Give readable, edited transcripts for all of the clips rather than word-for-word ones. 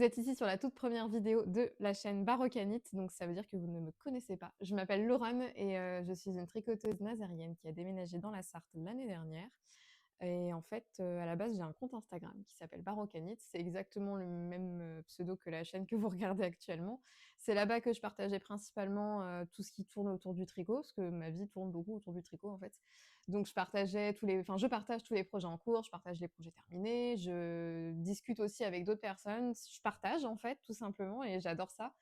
êtes ici sur la toute première vidéo de la chaîne Barocanite, donc ça veut dire que vous ne me connaissez pas. Je m'appelle Laurane et je suis une tricoteuse nazérienne qui a déménagé dans la Sarthe l'année dernière. Et en fait, à la base, j'ai un compte Instagram qui s'appelle Barocanite. C'est exactement le même pseudo que la chaîne que vous regardez actuellement. C'est là-bas que je partageais principalement tout ce qui tourne autour du tricot, parce que ma vie tourne beaucoup autour du tricot en fait. Donc je partage tous les projets en cours, je partage les projets terminés, je discute aussi avec d'autres personnes, je partage en fait tout simplement et j'adore ça.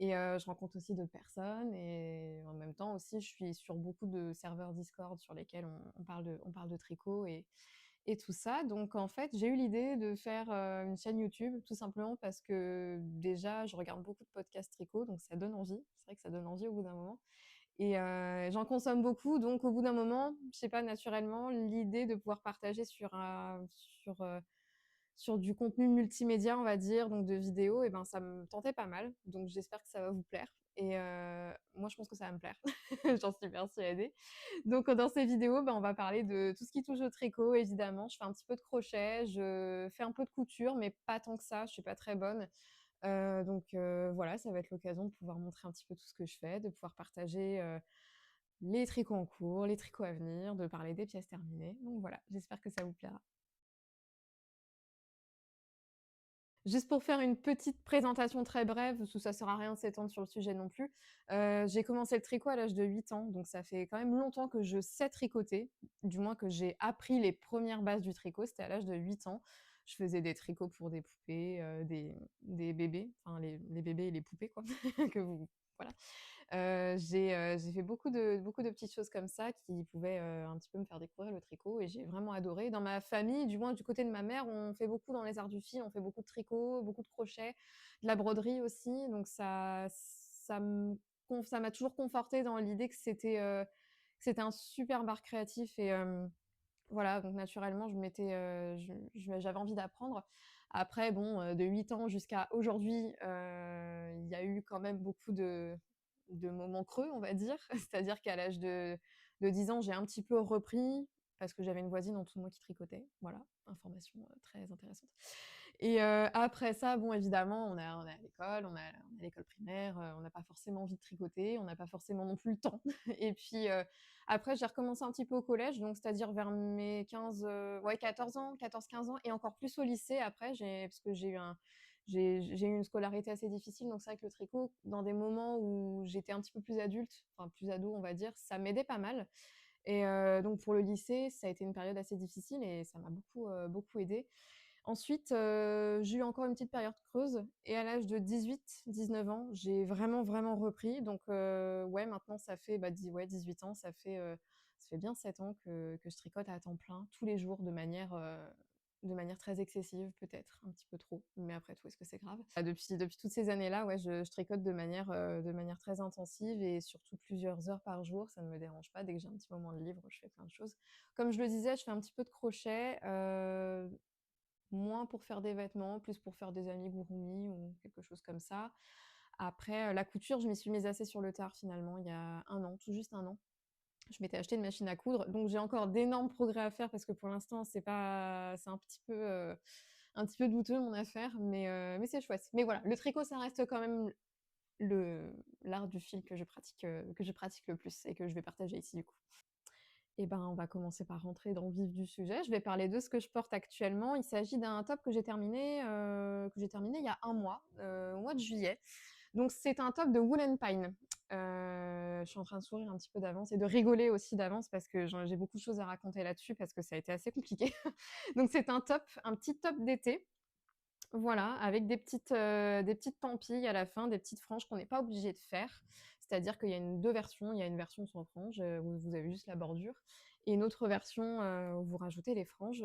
Et je rencontre aussi d'autres personnes et en même temps aussi, je suis sur beaucoup de serveurs Discord sur lesquels on parle de tricot et tout ça. Donc en fait, j'ai eu l'idée de faire une chaîne YouTube tout simplement parce que déjà, je regarde beaucoup de podcasts tricot, donc ça donne envie. C'est vrai que ça donne envie au bout d'un moment. Et j'en consomme beaucoup, donc au bout d'un moment, je sais pas, naturellement, l'idée de pouvoir partager sur du contenu multimédia, on va dire, donc de vidéos, et ben ça me tentait pas mal. Donc j'espère que ça va vous plaire. Et moi, je pense que ça va me plaire. J'en suis persuadée. Donc dans ces vidéos, ben, on va parler de tout ce qui touche au tricot, évidemment. Je fais un petit peu de crochet, je fais un peu de couture, mais pas tant que ça. Je suis pas très bonne. Voilà, ça va être l'occasion de pouvoir montrer un petit peu tout ce que je fais, de pouvoir partager les tricots en cours, les tricots à venir, de parler des pièces terminées. Donc voilà, j'espère que ça vous plaira. Juste pour faire une petite présentation très brève, parce que ça sert à rien de s'étendre sur le sujet non plus. J'ai commencé le tricot à l'âge de 8 ans, donc ça fait quand même longtemps que je sais tricoter, du moins que j'ai appris les premières bases du tricot, c'était à l'âge de 8 ans. Je faisais des tricots pour des poupées, des bébés, enfin les bébés et les poupées quoi, que vous voilà. J'ai fait beaucoup de petites choses comme ça qui pouvaient un petit peu me faire découvrir le tricot et j'ai vraiment adoré. Dans ma famille, du moins du côté de ma mère, on fait beaucoup dans les arts du fil, on fait beaucoup de tricot, beaucoup de crochet, de la broderie aussi. Donc ça m'a toujours confortée dans l'idée que c'était un super art créatif et voilà, donc naturellement, j'avais envie d'apprendre. Après, bon, de 8 ans jusqu'à aujourd'hui, il y a eu quand même beaucoup de moments creux, on va dire. C'est-à-dire qu'à l'âge de 10 ans, j'ai un petit peu repris parce que j'avais une voisine en dessous de moi qui tricotait. Voilà, information très intéressante. Et après ça, bon, évidemment, on est à l'école, on est à l'école primaire, on n'a pas forcément envie de tricoter, on n'a pas forcément non plus le temps. Et puis après, j'ai recommencé un petit peu au collège, donc c'est-à-dire vers mes 14 ans, 14-15 ans, et encore plus au lycée après, parce que j'ai eu une scolarité assez difficile, donc c'est vrai que le tricot, dans des moments où j'étais un petit peu plus adulte, enfin plus ado, on va dire, ça m'aidait pas mal. Et donc pour le lycée, ça a été une période assez difficile et ça m'a beaucoup aidée. Ensuite, j'ai eu encore une petite période creuse et à l'âge de 18-19 ans, j'ai vraiment repris. Donc ouais, maintenant ça fait, 18 ans, ça fait bien 7 ans que je tricote à temps plein, tous les jours de manière très excessive peut-être, un petit peu trop, mais après tout, est-ce que c'est grave? Depuis toutes ces années-là, ouais, je tricote de manière très intensive et surtout plusieurs heures par jour, ça ne me dérange pas. Dès que j'ai un petit moment de libre, je fais plein de choses. Comme je le disais, je fais un petit peu de crochet, moins pour faire des vêtements, plus pour faire des amigurumis ou quelque chose comme ça. Après, la couture, je m'y suis mise assez sur le tard finalement, il y a un an, tout juste un an. Je m'étais acheté une machine à coudre, donc j'ai encore d'énormes progrès à faire parce que pour l'instant, c'est un petit peu douteux mon affaire, mais c'est chouette. Mais voilà, le tricot, ça reste quand même l'art du fil que je pratique le plus et que je vais partager ici du coup. Eh ben, on va commencer par rentrer dans le vif du sujet. Je vais parler de ce que je porte actuellement. Il s'agit d'un top que j'ai terminé il y a un mois, au mois de juillet. Donc c'est un top de Wool Pine. Je suis en train de sourire un petit peu d'avance et de rigoler aussi d'avance parce que j'ai beaucoup de choses à raconter là-dessus parce que ça a été assez compliqué. Donc c'est un petit top d'été. Voilà, avec des petites pampilles à la fin, des petites franges qu'on n'est pas obligé de faire. C'est-à-dire qu'il y a deux versions. Il y a une version sans franges, où vous avez juste la bordure, et une autre version où vous rajoutez les franges.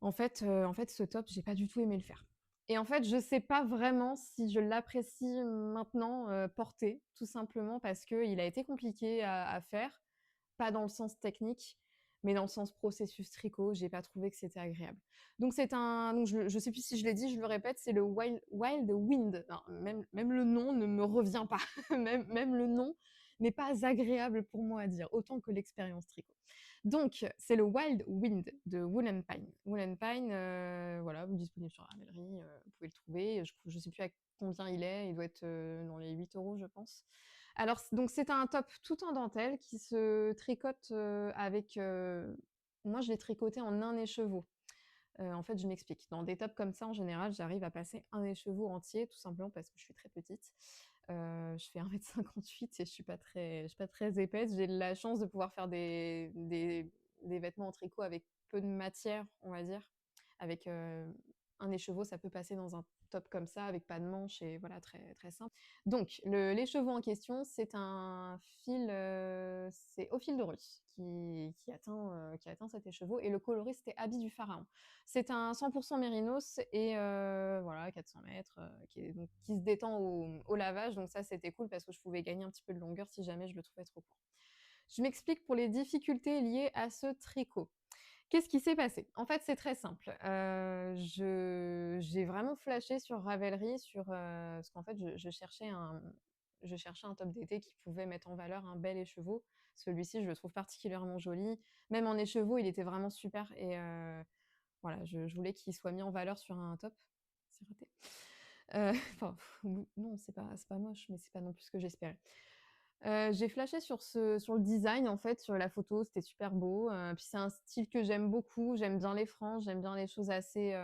En fait, ce top, j'ai pas du tout aimé le faire. Et en fait, je sais pas vraiment si je l'apprécie maintenant porter, tout simplement parce qu'il a été compliqué à faire, pas dans le sens technique, mais dans le sens processus tricot, j'ai pas trouvé que c'était agréable. Donc je sais plus si je l'ai dit, je le répète, c'est le Wild Wind. Non, même le nom ne me revient pas, même le nom mais pas agréable pour moi à dire, autant que l'expérience tricot. Donc, c'est le Wild Wind de Wool Pine. Wool Pine, voilà, disponible sur Ravelry, vous pouvez le trouver. Je sais plus à combien il doit être dans les 8 euros, je pense. Alors, donc c'est un top tout en dentelle qui se tricote avec. Moi, je l'ai tricoté en un écheveau. En fait, je m'explique. Dans des tops comme ça, en général, j'arrive à passer un écheveau entier, tout simplement parce que je suis très petite. Je fais 1,58 m et je suis pas très épaisse. J'ai la chance de pouvoir faire des vêtements en tricot avec peu de matière, on va dire. Avec un écheveau, ça peut passer dans un top comme ça, avec pas de manches et voilà, très, très simple. Donc, l'écheveau en question, c'est un fil, c'est au fil de Russe qui atteint cet écheveau. Et le coloris, c'était Habit du Pharaon. C'est un 100% mérinos et voilà, 400 mètres, qui se détend au lavage. Donc ça, c'était cool parce que je pouvais gagner un petit peu de longueur si jamais je le trouvais trop court. Je m'explique pour les difficultés liées à ce tricot. Qu'est-ce qui s'est passé? En fait, c'est très simple. J'ai vraiment flashé sur Ravelry, parce qu'en fait, je cherchais un top d'été qui pouvait mettre en valeur un bel écheveau. Celui-ci, je le trouve particulièrement joli. Même en écheveau, il était vraiment super. Et voilà, je voulais qu'il soit mis en valeur sur un top. C'est raté. Enfin, non, c'est pas moche, mais c'est pas non plus ce que j'espérais. J'ai flashé sur le design, en fait, sur la photo, c'était super beau. Puis c'est un style que j'aime beaucoup. J'aime bien les franges, j'aime bien les choses assez,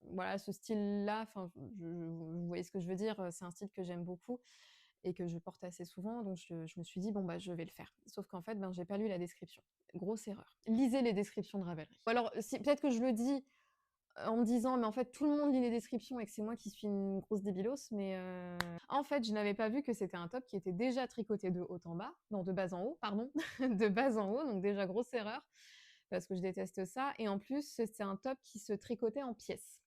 voilà, ce style-là. Enfin, vous voyez ce que je veux dire. C'est un style que j'aime beaucoup et que je porte assez souvent. Donc je me suis dit bon bah je vais le faire. Sauf qu'en fait, ben j'ai pas lu la description. Grosse erreur. Lisez les descriptions de Ravelry. Ou alors, si, peut-être que je le dis en me disant mais en fait tout le monde lit les descriptions et que c'est moi qui suis une grosse débilos, mais en fait je n'avais pas vu que c'était un top qui était déjà tricoté de haut en bas, non de bas en haut, pardon, de bas en haut, donc déjà grosse erreur parce que je déteste ça. Et en plus c'est un top qui se tricotait en pièces,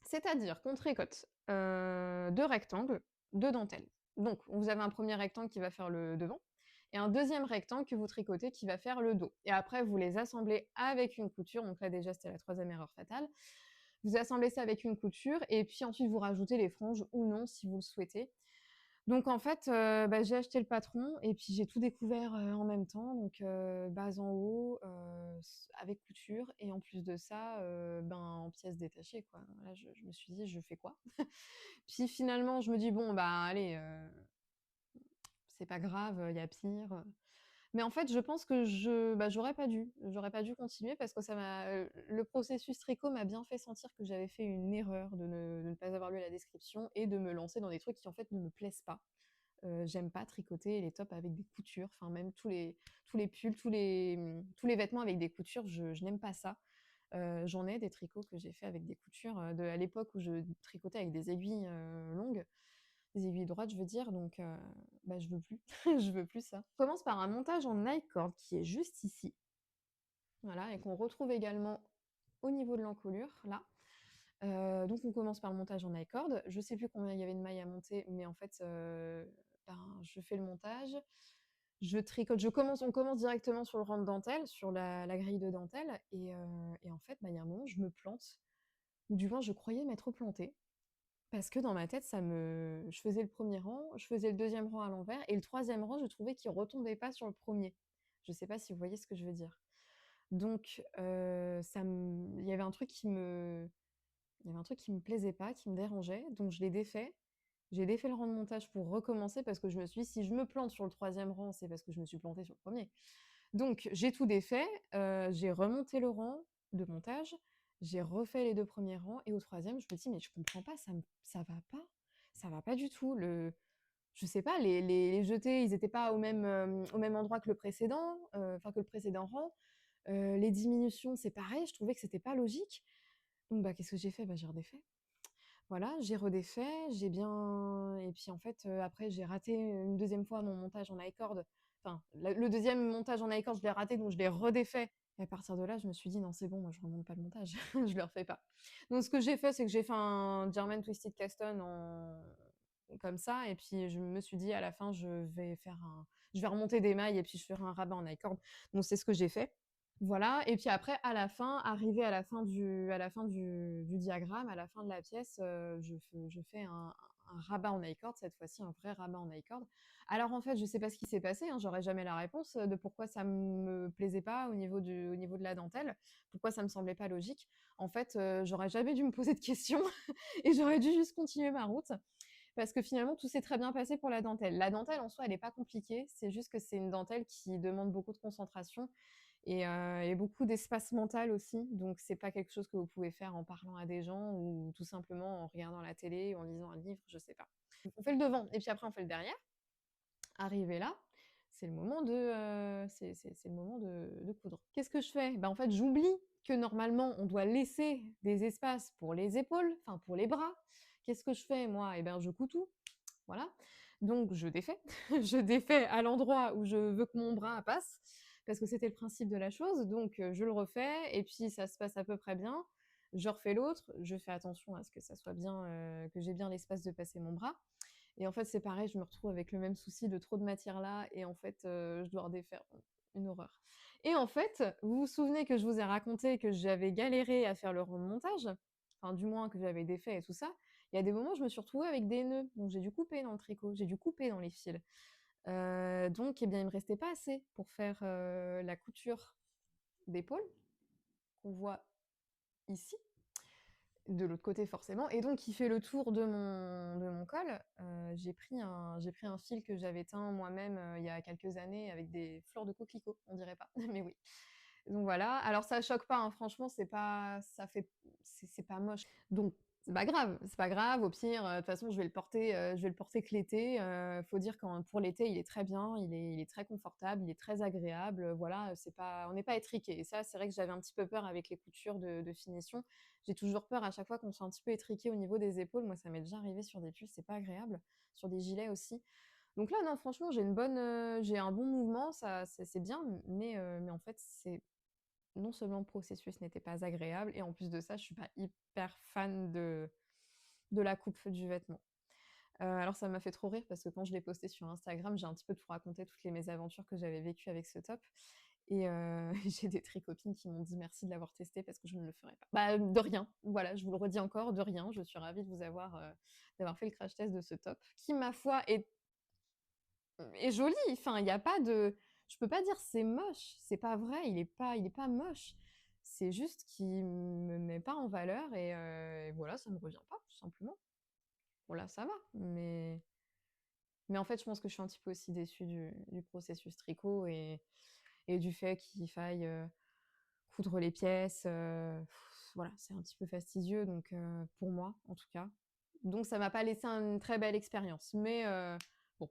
c'est-à-dire qu'on tricote deux rectangles, deux dentelles. Donc vous avez un premier rectangle qui va faire le devant et un deuxième rectangle que vous tricotez qui va faire le dos. Et après, vous les assemblez avec une couture. Donc là, déjà, c'était la troisième erreur fatale. Vous assemblez ça avec une couture et puis ensuite, vous rajoutez les franges ou non si vous le souhaitez. Donc en fait, j'ai acheté le patron et puis j'ai tout découvert en même temps. Donc bas en haut, avec couture et en plus de ça, en pièces détachées, quoi. Là, je me suis dit, je fais quoi? Puis finalement, je me dis, bon, bah allez, c'est pas grave, il y a pire. Mais en fait, je pense que j'aurais pas dû. J'aurais pas dû continuer parce que le processus tricot m'a bien fait sentir que j'avais fait une erreur de ne pas avoir lu la description et de me lancer dans des trucs qui en fait ne me plaisent pas. J'aime pas tricoter les tops avec des coutures, enfin même tous les pulls, tous les vêtements avec des coutures, je n'aime pas ça. J'en ai des tricots que j'ai fait avec des coutures à l'époque où je tricotais avec des aiguilles longues, des aiguilles droites, je veux dire. Donc, je veux plus, je veux plus ça. On commence par un montage en I-cord qui est juste ici, voilà, et qu'on retrouve également au niveau de l'encolure, là. Donc on commence par le montage en I-cord. Je sais plus combien il y avait de mailles à monter, mais en fait, je fais le montage, je tricote, on commence directement sur le rang de dentelle, sur la grille de dentelle, et en fait, il y a un moment, je me plante, ou du moins je croyais m'être plantée, parce que dans ma tête, je faisais le premier rang, je faisais le deuxième rang à l'envers, et le troisième rang, je trouvais qu'il retombait pas sur le premier. Je sais pas si vous voyez ce que je veux dire. Donc, il y avait un truc qui me plaisait pas, qui me dérangeait, donc je l'ai défait. J'ai défait le rang de montage pour recommencer parce que je me suis dit, si je me plante sur le troisième rang, c'est parce que je me suis plantée sur le premier. Donc j'ai tout défait, j'ai remonté le rang de montage, j'ai refait les deux premiers rangs et au troisième, je me dis, mais je comprends pas, ça va pas du tout. Je sais pas, les jetés, ils n'étaient pas au même endroit que le précédent, que le précédent rang. Les diminutions, c'est pareil, je trouvais que c'était pas logique. Donc qu'est-ce que j'ai fait? J'ai redéfait. Voilà, j'ai redéfait, j'ai bien et puis en fait, après j'ai raté une deuxième fois mon montage en I-cord. Enfin, le deuxième montage en I-cord, je l'ai raté, donc je l'ai redéfait et à partir de là, je me suis dit: «Non, c'est bon, moi je remonte pas le montage, je le refais pas». Donc ce que j'ai fait, c'est que j'ai fait un German Twisted Caston comme ça et puis je me suis dit: «À la fin, je vais remonter des mailles et puis je ferai un rabat en I-cord». Donc c'est ce que j'ai fait. Voilà, et puis après, arrivé à la fin du diagramme, à la fin de la pièce, je fais un rabat en I-cord, cette fois-ci un vrai rabat en I-cord. Alors en fait, je sais pas ce qui s'est passé, hein, j'aurais jamais la réponse, de pourquoi ça me plaisait pas au niveau de la dentelle, pourquoi ça me semblait pas logique. En fait, j'aurais jamais dû me poser de questions et j'aurais dû juste continuer ma route parce que finalement tout s'est très bien passé pour la dentelle. La dentelle en soi, elle est pas compliquée, c'est juste que c'est une dentelle qui demande beaucoup de concentration et beaucoup d'espace mental aussi, donc c'est pas quelque chose que vous pouvez faire en parlant à des gens ou tout simplement en regardant la télé ou en lisant un livre, je sais pas. On fait le devant et puis après on fait le derrière. Arrivé là, c'est le moment c'est le moment de coudre. Qu'est-ce que je fais? Bah, en fait, j'oublie que normalement, on doit laisser des espaces pour les épaules, enfin pour les bras. Qu'est-ce que je fais moi? Eh ben, je couds tout, voilà. Donc je défais, je défais à l'endroit où je veux que mon bras passe, parce que c'était le principe de la chose. Donc je le refais et puis ça se passe à peu près bien. Je refais l'autre, je fais attention à ce que ça soit bien, que j'ai bien l'espace de passer mon bras. Et en fait, c'est pareil, je me retrouve avec le même souci de trop de matière là et en fait, je dois redéfaire, une horreur. Et en fait, vous vous souvenez que je vous ai raconté que j'avais galéré à faire le remontage? Enfin, du moins que j'avais défait et tout ça. Il y a des moments, je me suis retrouvée avec des nœuds, donc j'ai dû couper dans le tricot, j'ai dû couper dans les fils. Donc eh bien, il me restait pas assez pour faire, la couture d'épaule qu'on voit ici. De l'autre côté forcément, et donc il fait le tour de mon col. J'ai pris un fil que j'avais teint moi-même il y a quelques années avec des fleurs de coquelicot, on dirait pas, mais oui. Donc voilà, alors ça choque pas, hein, franchement, c'est pas, ça fait, c'est pas moche. Donc c'est pas grave, c'est pas grave. Au pire, de toute façon, je vais le porter que l'été. Faut dire qu'en pour l'été, il est très bien, il est très confortable, il est très agréable. Voilà, c'est pas, on n'est pas étriqué. Et ça, c'est vrai que j'avais un petit peu peur avec les coutures de finition. J'ai toujours peur à chaque fois qu'on soit un petit peu étriqué au niveau des épaules. Moi, ça m'est déjà arrivé sur des pulls, c'est pas agréable, sur des gilets aussi. Donc là, non, franchement, j'ai un bon mouvement, ça, c'est bien, mais en fait, c'est non seulement le processus n'était pas agréable, et en plus de ça, je suis pas hyper fan de la coupe du vêtement. Alors ça m'a fait trop rire parce que quand je l'ai posté sur Instagram, j'ai un petit peu tout raconté, toutes les mésaventures que j'avais vécues avec ce top. Et j'ai des tricopines qui m'ont dit merci de l'avoir testé parce que je ne le ferais pas. Bah, de rien. Voilà, je vous le redis encore, de rien. Je suis ravie de vous avoir, d'avoir fait le crash test de ce top, qui, ma foi, est joli. Enfin, il y a pas de, je peux pas dire c'est moche. C'est pas vrai. Il est pas moche. C'est juste qu'il me met pas en valeur et voilà, ça me revient pas, tout simplement. Bon là, ça va, mais en fait, je pense que je suis un petit peu aussi déçue du processus tricot et du fait qu'il faille coudre les pièces. Voilà, c'est un petit peu fastidieux, donc pour moi, en tout cas. Donc ça m'a pas laissé une très belle expérience. Mais bon,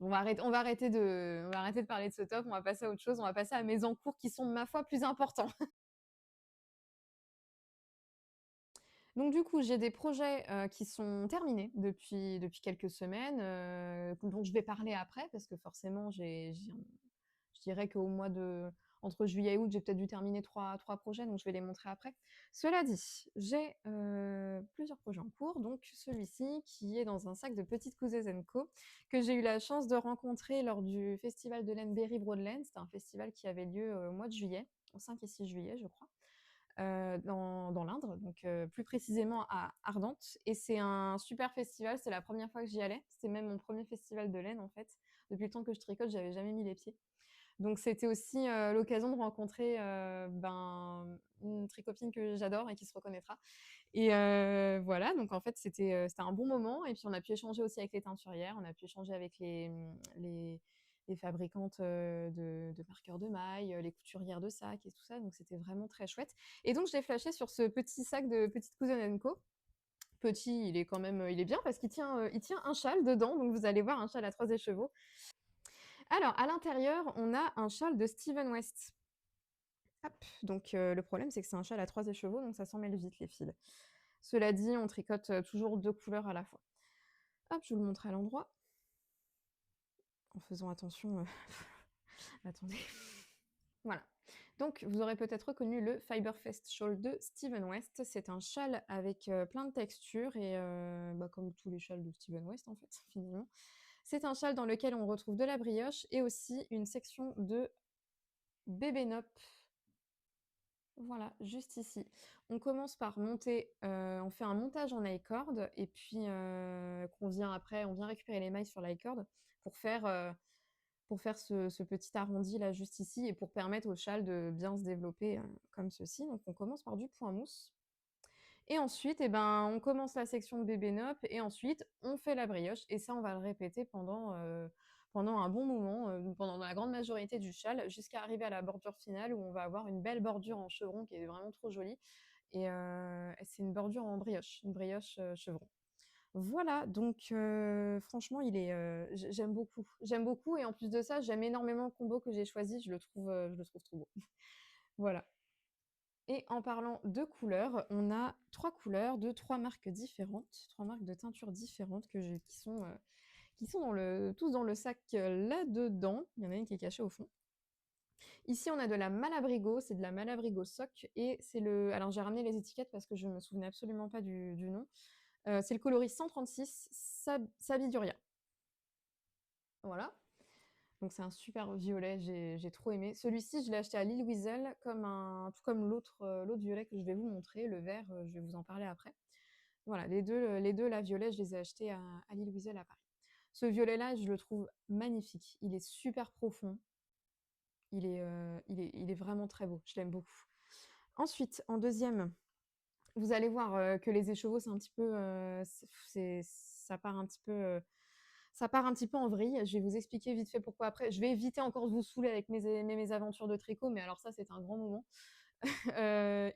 on va arrêter de parler de ce top. On va passer à autre chose. On va passer à mes encours qui sont, ma foi, plus importants. Donc du coup, j'ai des projets qui sont terminés depuis quelques semaines, dont je vais parler après, parce que forcément, je dirais qu'au mois de, entre juillet et août, j'ai peut-être dû terminer trois projets, donc je vais les montrer après. Cela dit, j'ai plusieurs projets en cours, donc celui-ci qui est dans un sac de Petites Cousées Co, que j'ai eu la chance de rencontrer lors du festival de l'Enberry Broadland. C'était un festival qui avait lieu au mois de juillet, au 5 et 6 juillet, je crois. Dans l'Indre, donc plus précisément à Ardentes. Et c'est un super festival, c'est la première fois que j'y allais. C'était même mon premier festival de laine en fait. Depuis le temps que je tricote, j'avais jamais mis les pieds. Donc c'était aussi l'occasion de rencontrer une tricopine que j'adore et qui se reconnaîtra. Et voilà, donc en fait c'était un bon moment. Et puis on a pu échanger aussi avec les teinturières, on a pu échanger avec les fabricantes de marqueurs de mailles, les couturières de sacs et tout ça. Donc c'était vraiment très chouette. Et donc je l'ai flashé sur ce petit sac de Petite Cousine Co. Petit, il est quand même, il est bien parce il tient un châle dedans. Donc vous allez voir, un châle à 3 écheveaux. Alors, à l'intérieur, on a un châle de Steven West. Hop. Donc, le problème, c'est que c'est un châle à 3 écheveaux, donc ça s'en mêle vite, les fils. Cela dit, on tricote toujours 2 couleurs à la fois. Hop, je vous le montre à l'endroit. En faisant attention. Attendez. Voilà. Donc, vous aurez peut-être reconnu le Fiberfest Shawl de Steven West. C'est un châle avec plein de textures et comme tous les châles de Steven West, en fait, finalement. C'est un châle dans lequel on retrouve de la brioche et aussi une section de bébé nop. Voilà, juste ici. On commence par monter, on fait un montage en I-cord et puis, on vient récupérer les mailles sur l'i-cord pour faire ce petit arrondi là juste ici et pour permettre au châle de bien se développer, comme ceci. Donc on commence par du point mousse et ensuite et ben, on commence la section de bébé nopp et ensuite on fait la brioche et ça on va le répéter pendant un bon moment, pendant la grande majorité du châle jusqu'à arriver à la bordure finale où on va avoir une belle bordure en chevron qui est vraiment trop jolie et c'est une bordure en brioche, une brioche, chevron. Voilà, donc franchement, j'aime beaucoup et en plus de ça, j'aime énormément le combo que j'ai choisi, je le trouve trop beau. Voilà et en parlant de couleurs, on a 3 couleurs de 3 marques différentes, 3 marques de teinture différentes qui sont tous dans le sac, là-dedans. Il y en a une qui est cachée au fond. Ici, on a de la Malabrigo, c'est de la Malabrigo Sock et c'est le alors j'ai ramené les étiquettes parce que je me souvenais absolument pas du nom. C'est le coloris 136 Sabiduria. Voilà. Donc c'est un super violet, j'ai trop aimé. Celui-ci, je l'ai acheté à Lille Wiesel, tout comme l'autre violet que je vais vous montrer. Le vert, je vais vous en parler après. Voilà, les deux là, violets, je les ai achetés à Lille Wiesel à Paris. Ce violet-là, je le trouve magnifique. Il est super profond. Il est vraiment très beau. Je l'aime beaucoup. Ensuite, en deuxième, vous allez voir que les écheveaux, c'est un petit peu, ça part un petit peu en vrille. Je vais vous expliquer vite fait pourquoi après. Je vais éviter encore de vous saouler avec mes aventures de tricot, mais alors ça, c'est un grand moment.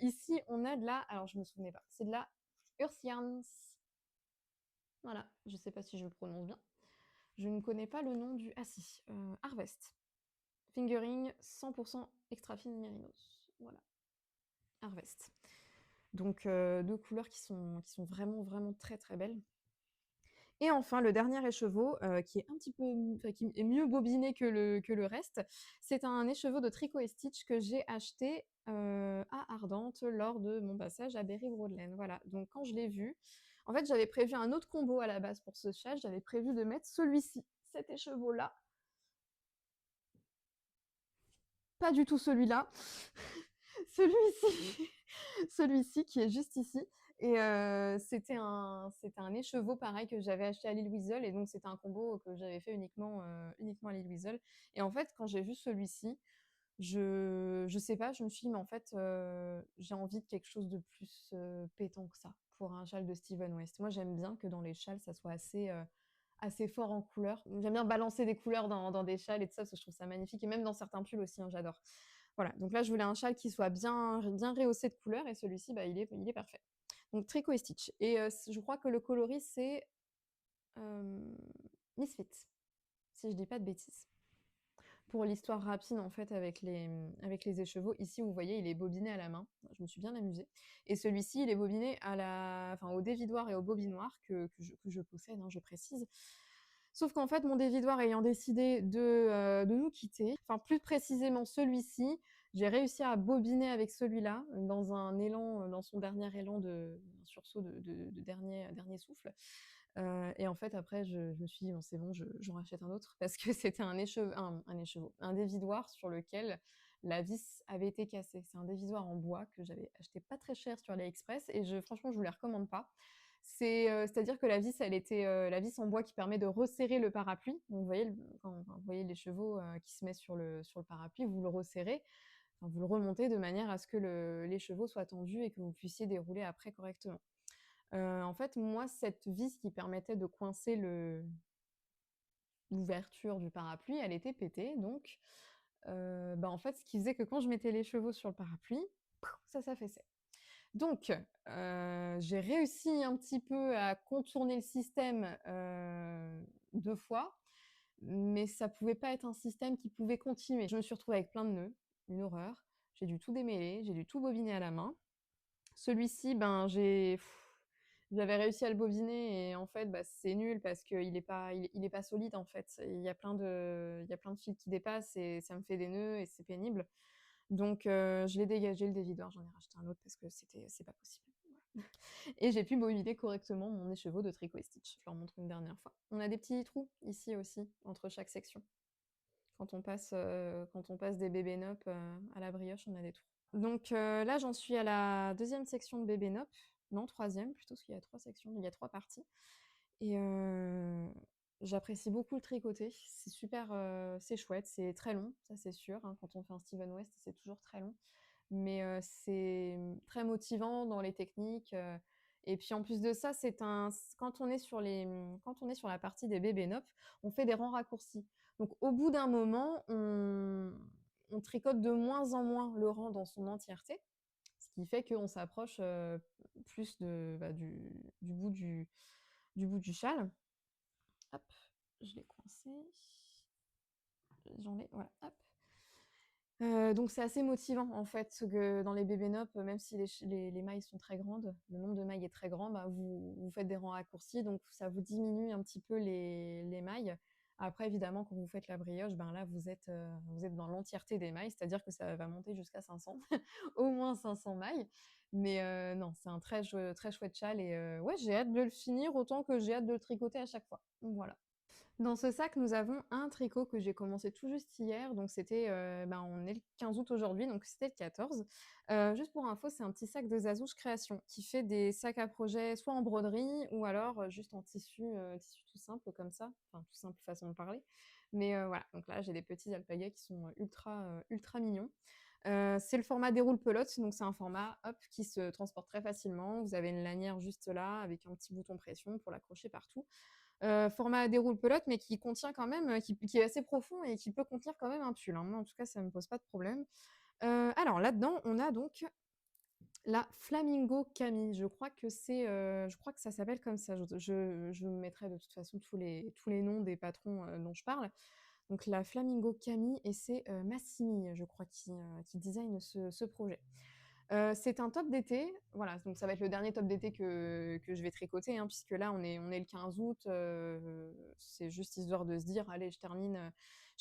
Ici, on a alors je me souvenais pas, c'est de la Ursians. Voilà, je sais pas si je le prononce bien. Je ne connais pas le nom du. Ah si, Harvest. Fingering 100% extra fine mérinos. Voilà, Harvest. Donc deux couleurs qui sont vraiment, vraiment très, très belles. Et enfin, le dernier écheveau, qui est un petit peu, qui est mieux bobiné que le reste, c'est un écheveau de Tricot et Stitch que j'ai acheté à Ardentes lors de mon passage à Berry-Broadland. Voilà, donc quand je l'ai vu, en fait, j'avais prévu un autre combo à la base pour ce chat, j'avais prévu de mettre celui-ci, cet écheveau-là, pas du tout celui-là, celui-ci, celui-ci qui est juste ici. Et c'était un écheveau pareil que j'avais acheté à Lille Wiesel et donc c'était un combo que j'avais fait uniquement à Lille Wiesel. Et en fait, quand j'ai vu celui-ci, je sais pas, je me suis dit, mais en fait, j'ai envie de quelque chose de plus pétant que ça pour un châle de Steven West. Moi, j'aime bien que dans les châles, ça soit assez fort en couleurs. J'aime bien balancer des couleurs dans des châles et tout ça, parce que je trouve ça magnifique. Et même dans certains pulls aussi, hein, j'adore. Voilà, donc là, je voulais un châle qui soit bien rehaussé de couleurs et celui-ci, bah, il est parfait. Donc Tricot et Stitch. Et je crois que le coloris, c'est Misfit, si je dis pas de bêtises. Pour l'histoire rapide, en fait, avec les écheveaux, ici, vous voyez, il est bobiné à la main. Je me suis bien amusée. Et celui-ci, il est bobiné au dévidoir et au bobinoir que je possède, hein, je précise. Sauf qu'en fait, mon dévidoir ayant décidé de nous quitter, enfin plus précisément celui-ci, j'ai réussi à bobiner avec celui-là dans un élan, dans son dernier élan un sursaut de dernier souffle. Et en fait, après, je me suis dit, bon, c'est bon, j'en rachète un autre parce que c'était un dévidoir sur lequel la vis avait été cassée. C'est un dévidoir en bois que j'avais acheté pas très cher sur AliExpress et franchement, je vous les recommande pas. C'est-à-dire que la vis, elle était la vis en bois qui permet de resserrer le parapluie. Donc, vous voyez les chevaux qui se mettent sur le parapluie, vous le resserrez, enfin, vous le remontez de manière à ce que les chevaux soient tendus et que vous puissiez dérouler après correctement. En fait, moi, cette vis qui permettait de coincer l'ouverture du parapluie, elle était pétée. Donc, en fait, ce qui faisait que quand je mettais les chevaux sur le parapluie, ça s'affaissait. Donc, j'ai réussi un petit peu à contourner le système 2 fois, mais ça pouvait pas être un système qui pouvait continuer. Je me suis retrouvée avec plein de nœuds, une horreur. J'ai dû tout démêler, j'ai dû tout bobiner à la main. Celui-ci, j'avais réussi à le bobiner et en fait, c'est nul parce qu'il est pas solide en fait. Il y a plein de fils qui dépassent et ça me fait des nœuds et c'est pénible. Donc, je l'ai dégagé le dévidoir, j'en ai racheté un autre parce que c'est pas possible. Voilà. Et j'ai pu bobiner correctement mon écheveau de Tricot et Stitch. Je leur montre une dernière fois. On a des petits trous ici aussi entre chaque section. Quand on passe des bébés nopp à la brioche, on a des trous. Donc là, j'en suis à la deuxième section de bébé Nop. Non, troisième plutôt, parce qu'il y a 3 sections, il y a 3 parties et j'apprécie beaucoup le tricoter. C'est super, c'est chouette, c'est très long, ça c'est sûr, hein, quand on fait un Steven West, c'est toujours très long. Mais c'est, très motivant dans les techniques, et puis en plus de ça, c'est un quand on est sur quand on est sur la partie des bébés Nop, on fait des rangs raccourcis. Donc au bout d'un moment, on tricote de moins en moins le rang dans son entièreté, ce qui fait qu'on s'approche, plus du bout du bout du châle. Hop, je l'ai coincé. J'en ai, voilà, hop. Donc c'est assez motivant en fait que dans les bébés Nop, même si les mailles sont très grandes, le nombre de mailles est très grand, bah, vous faites des rangs raccourcis, donc ça vous diminue un petit peu les mailles. Après évidemment quand vous faites la brioche, ben là vous êtes dans l'entièreté des mailles, c'est-à-dire que ça va monter jusqu'à 500, au moins 500 mailles. Mais non, c'est un très chouette châle et ouais, j'ai hâte de le finir autant que j'ai hâte de le tricoter à chaque fois. Voilà. Dans ce sac, nous avons un tricot que j'ai commencé tout juste hier, donc c'était, ben, on est le 15 août aujourd'hui, donc c'était le 14. Juste pour info, c'est un petit sac de Zazouche Création qui fait des sacs à projet soit en broderie ou alors, juste en tissu, tissu tout simple comme ça, enfin tout simple façon de parler. Mais voilà, donc là j'ai des petits alpagas qui sont, ultra mignons. C'est le format déroule pelote, donc c'est un format, hop, qui se transporte très facilement. Vous avez une lanière juste là avec un petit bouton pression pour l'accrocher partout. Format déroule pelote, mais qui contient quand même, qui est assez profond et qui peut contenir quand même un pull, hein. Moi, en tout cas, ça me pose pas de problème. Alors là-dedans, on a donc la Flamingo Camille. Je crois que ça s'appelle comme ça. Je vous mettrai de toute façon tous les noms des patrons, dont je parle. Donc la Flamingo Camille et c'est, Massimi, je crois, qui design ce projet. C'est un top d'été, voilà, donc ça va être le dernier top d'été que je vais tricoter, hein, puisque là on est le 15 août, c'est juste histoire de se dire: «Allez, je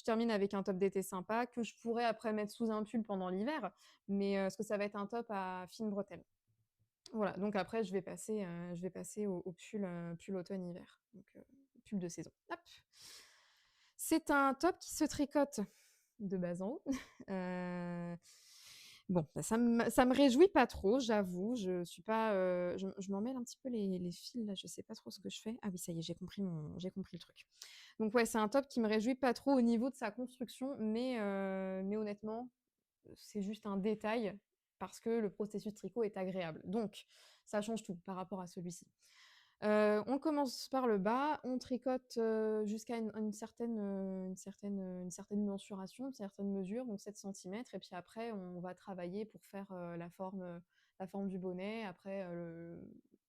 termine avec un top d'été sympa que je pourrais après mettre sous un pull pendant l'hiver», mais parce que ça va être un top à fines bretelles. Voilà, donc après je vais passer au pull, pull automne-hiver, donc pull de saison. Hop! C'est un top qui se tricote de bas en haut. Heu, bon, bah, ça me réjouit pas trop, j'avoue. Je suis pas, je m'emmêle un petit peu les fils là, je sais pas trop ce que je fais. Ah oui, ça y est, j'ai compris le truc. Donc ouais, c'est un top qui me réjouit pas trop au niveau de sa construction, mais honnêtement, c'est juste un détail parce que le processus tricot est agréable. Donc ça change tout par rapport à celui-ci. On commence par le bas, on tricote, jusqu'à une certaine mensuration, une certaine mesure, donc 7 centimètres et puis après on va travailler pour faire, la forme du bonnet, après,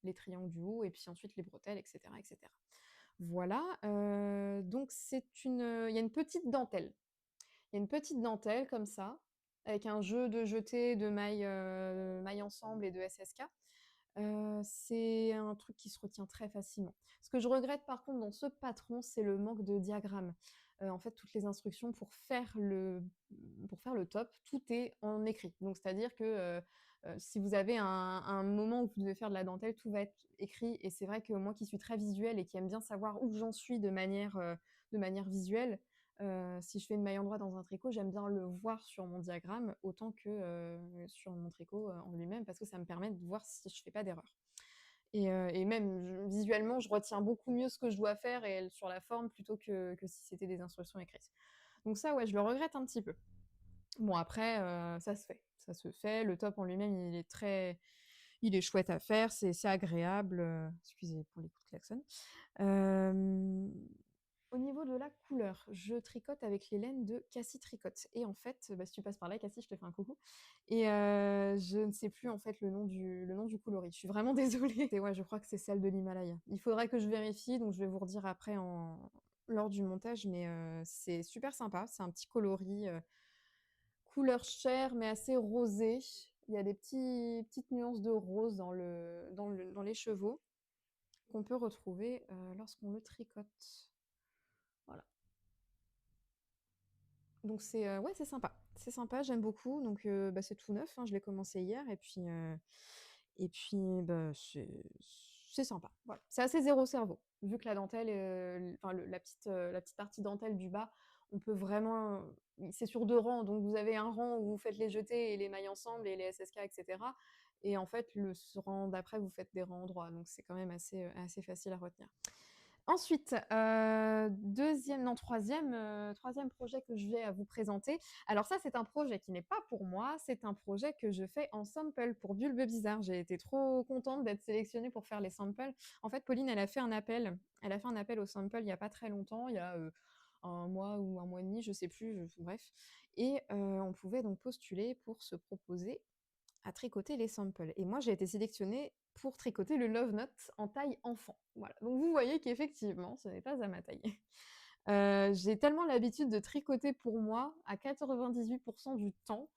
les triangles du haut et puis ensuite les bretelles et cetera et cetera. Voilà, donc il y a une petite dentelle. Il y a une petite dentelle comme ça, avec un jeu de jetés de mailles ensemble et de SSK. C'est un truc qui se retient très facilement. Ce que je regrette par contre dans ce patron, c'est le manque de diagramme. En fait, toutes les instructions pour faire le top, tout est en écrit. Donc c'est-à-dire que, si vous avez un moment où vous devez faire de la dentelle, tout va être écrit et c'est vrai que moi qui suis très visuelle et qui aime bien savoir où j'en suis de manière visuelle, si je fais une maille endroit dans un tricot, j'aime bien le voir sur mon diagramme autant que, sur mon tricot, en lui-même parce que ça me permet de voir si je fais pas d'erreur et même visuellement, je retiens beaucoup mieux ce que je dois faire et sur la forme plutôt que si c'était des instructions écrites. Donc ça, ouais, je le regrette un petit peu. Bon après, ça se fait. Le top en lui-même, il est chouette à faire, c'est agréable, excusez pour les coups de klaxon. Hem Au niveau de la couleur, je tricote avec les laines de Cassie Tricote et en fait, bah, si tu passes par là Cassie, je te fais un coucou et je ne sais plus en fait le nom du coloris. Je suis vraiment désolée et ouais, je crois que c'est celle de l'Himalaya. Il faudrait que je vérifie, donc je vais vous redire après lors du montage, mais c'est super sympa. C'est un petit coloris, couleur chair mais assez rosé. Il y a des petites nuances de rose dans les chevaux qu'on peut retrouver, lorsqu'on le tricote. Voilà. Donc c'est, ouais, c'est sympa, j'aime beaucoup donc bah, c'est tout neuf, hein, je l'ai commencé hier et puis, bah, c'est sympa, voilà. C'est assez zéro cerveau, vu que la dentelle, enfin le la petite partie dentelle du bas, on peut vraiment c'est sur 2 rangs, donc vous avez un rang où vous faites les jetés et les mailles ensemble et les SSK et cetera et en fait, ce rang d'après, vous faites des rangs droits, donc c'est quand même assez facile à retenir. Ensuite, 2e non 3e projet que je vais à vous présenter. Alors ça, c'est un projet qui n'est pas pour moi, c'est un projet que je fais en sample pour Bulbe Bizarre. J'ai été trop contente d'être sélectionnée pour faire les samples. En fait, Pauline, elle a fait un appel aux samples il y a pas très longtemps, il y a, 1 mois ou 1 mois et demi, je sais plus, bref et on pouvait donc postuler pour se proposer à tricoter les samples. Et moi, j'ai été sélectionnée pour tricoter le Love Note en taille enfant. Voilà. Donc vous voyez qu'effectivement, ce n'est pas à ma taille. J'ai tellement l'habitude de tricoter pour moi à 98% du temps